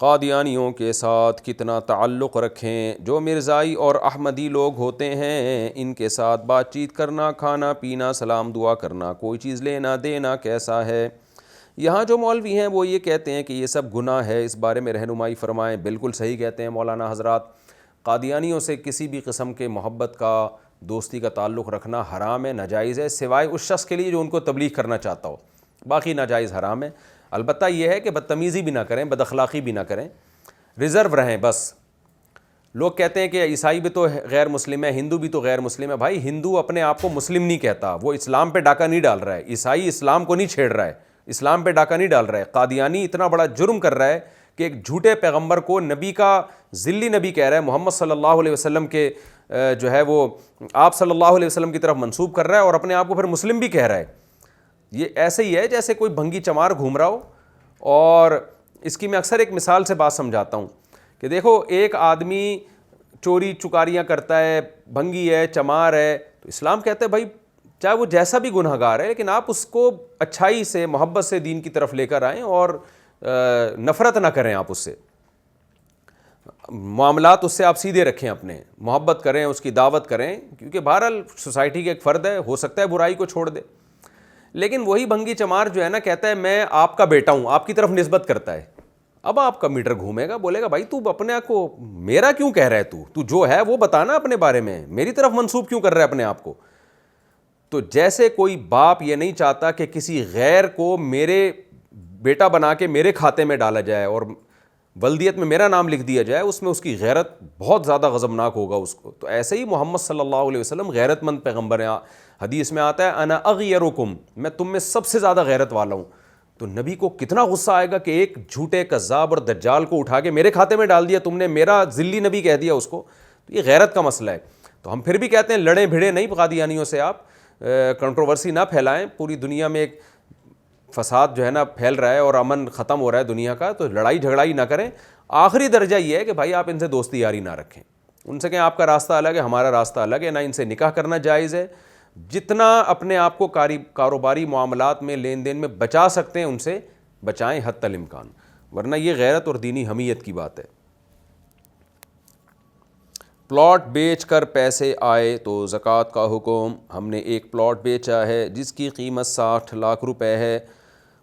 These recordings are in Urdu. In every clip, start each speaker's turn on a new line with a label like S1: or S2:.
S1: قادیانیوں کے ساتھ کتنا تعلق رکھیں. جو مرزائی اور احمدی لوگ ہوتے ہیں ان کے ساتھ بات چیت کرنا, کھانا پینا, سلام دعا کرنا, کوئی چیز لینا دینا کیسا ہے. یہاں جو مولوی ہیں وہ یہ کہتے ہیں کہ یہ سب گناہ ہے, اس بارے میں رہنمائی فرمائیں. بالکل صحیح کہتے ہیں مولانا حضرات. قادیانیوں سے کسی بھی قسم کے محبت کا, دوستی کا تعلق رکھنا حرام ہے, ناجائز ہے, سوائے اس شخص کے لیے جو ان کو تبلیغ کرنا چاہتا ہو, باقی ناجائز حرام ہے. البتہ یہ ہے کہ بدتمیزی بھی نہ کریں, بد اخلاقی بھی نہ کریں, ریزرو رہیں بس. لوگ کہتے ہیں کہ عیسائی بھی تو غیر مسلم ہے, ہندو بھی تو غیر مسلم ہے. بھائی ہندو اپنے آپ کو مسلم نہیں کہتا, وہ اسلام پہ ڈاکہ نہیں ڈال رہا ہے. عیسائی اسلام کو نہیں چھیڑ رہا ہے, اسلام پہ ڈاکہ نہیں ڈال رہا ہے. قادیانی اتنا بڑا جرم کر رہا ہے کہ ایک جھوٹے پیغمبر کو نبی کا ذلی نبی کہہ رہا ہے, محمد صلی اللہ علیہ وسلم کے جو ہے وہ آپ صلی اللہ علیہ وسلم کی طرف منسوب کر رہا ہے, اور اپنے آپ کو پھر مسلم بھی کہہ رہا ہے. یہ ایسے ہی ہے جیسے کوئی بھنگی چمار گھوم رہا ہو. اور اس کی میں اکثر ایک مثال سے بات سمجھاتا ہوں کہ دیکھو ایک آدمی چوری چکاریاں کرتا ہے, بھنگی ہے, چمار ہے, تو اسلام کہتا ہے بھائی چاہے وہ جیسا بھی گناہ گار ہے لیکن آپ اس کو اچھائی سے, محبت سے دین کی طرف لے کر آئیں اور نفرت نہ کریں. آپ اس سے معاملات اس سے آپ سیدھے رکھیں, اپنے محبت کریں, اس کی دعوت کریں, کیونکہ بہرحال سوسائٹی کا ایک فرد ہے, ہو سکتا ہے برائی کو چھوڑ دے. لیکن وہی بھنگی چمار جو ہے نا کہتا ہے میں آپ کا بیٹا ہوں, آپ کی طرف نسبت کرتا ہے. اب آپ کا میٹر گھومے گا, بولے گا بھائی تو اپنے آپ کو میرا کیوں کہہ رہا ہے, تو جو ہے وہ بتانا اپنے بارے میں, میری طرف منسوب کیوں کر رہا ہے اپنے آپ کو. تو جیسے کوئی باپ یہ نہیں چاہتا کہ کسی غیر کو میرے بیٹا بنا کے میرے کھاتے میں ڈالا جائے اور ولدیت میں میرا نام لکھ دیا جائے, اس میں اس کی غیرت بہت زیادہ غضبناک ہوگا اس کو. تو ایسے ہی محمد صلی اللہ علیہ وسلم غیرت مند پیغمبر ہیں. حدیث میں آتا ہے انا اغیرکم, میں تم میں سب سے زیادہ غیرت والا ہوں. تو نبی کو کتنا غصہ آئے گا کہ ایک جھوٹے کذاب اور دجال کو اٹھا کے میرے کھاتے میں ڈال دیا تم نے, میرا ذلی نبی کہہ دیا اس کو. تو یہ غیرت کا مسئلہ ہے. تو ہم پھر بھی کہتے ہیں لڑیں بھیڑے نہیں قادیانیوں سے, آپ کنٹروورسی نہ پھیلائیں. پوری دنیا میں ایک فساد جو ہے نا پھیل رہا ہے اور امن ختم ہو رہا ہے دنیا کا, تو لڑائی جھگڑائی نہ کریں. آخری درجہ یہ ہے کہ بھائی آپ ان سے دوستی یاری نہ رکھیں, ان سے کہیں آپ کا راستہ الگ ہے, ہمارا راستہ الگ ہے. نہ ان سے نکاح کرنا جائز ہے. جتنا اپنے آپ کو کاروباری معاملات میں لین دین میں بچا سکتے ہیں ان سے بچائیں حتی الامکان, ورنہ یہ غیرت اور دینی حمیت کی بات ہے. پلاٹ بیچ کر پیسے آئے تو زکوٰۃ کا حکم. ہم نے ایک پلاٹ بیچا ہے جس کی قیمت 60 لاکھ روپے ہے,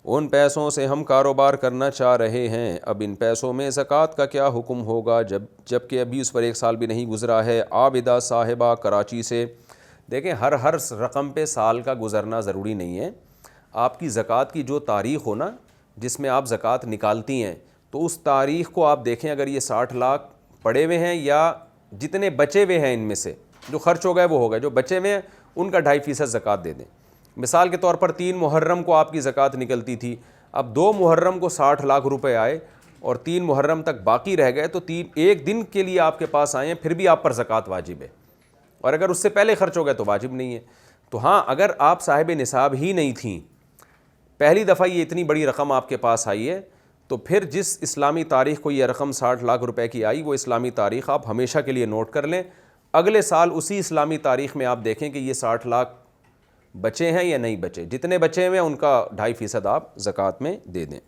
S1: ان پیسوں سے ہم کاروبار کرنا چاہ رہے ہیں. اب ان پیسوں میں زکوٰۃ کا کیا حکم ہوگا جبکہ ابھی اس پر 1 سال بھی نہیں گزرا ہے. عابدہ صاحبہ کراچی سے. دیکھیں ہر رقم پہ سال کا گزرنا ضروری نہیں ہے. آپ کی زکوٰۃ کی جو تاریخ ہو نا جس میں آپ زکوٰۃ نکالتی ہیں, تو اس تاریخ کو آپ دیکھیں. اگر یہ 60 لاکھ پڑے ہوئے ہیں یا جتنے بچے ہوئے ہیں ان میں سے جو خرچ ہو گئے وہ ہو گئے, جو بچے ہوئے ہیں ان کا 2.5% زکوٰۃ دے دیں. مثال کے طور پر 3 محرم کو آپ کی زکوٰۃ نکلتی تھی, اب 2 محرم کو 60 لاکھ روپے آئے اور 3 محرم تک باقی رہ گئے, تو 1 دن کے لیے آپ کے پاس آئے ہیں, پھر بھی آپ پر زکوٰۃ واجب ہے. اور اگر اس سے پہلے خرچ ہو گئے تو واجب نہیں ہے. تو ہاں اگر آپ صاحب نصاب ہی نہیں تھیں, پہلی دفعہ یہ اتنی بڑی رقم آپ کے پاس آئی ہے, تو پھر جس اسلامی تاریخ کو یہ رقم 60 لاکھ روپے کی آئی, وہ اسلامی تاریخ آپ ہمیشہ کے لیے نوٹ کر لیں. اگلے سال اسی اسلامی تاریخ میں آپ دیکھیں کہ یہ 60 لاکھ بچے ہیں یا نہیں بچے. جتنے بچے ہیں ان کا 2.5% آپ زکوٰۃ میں دے دیں.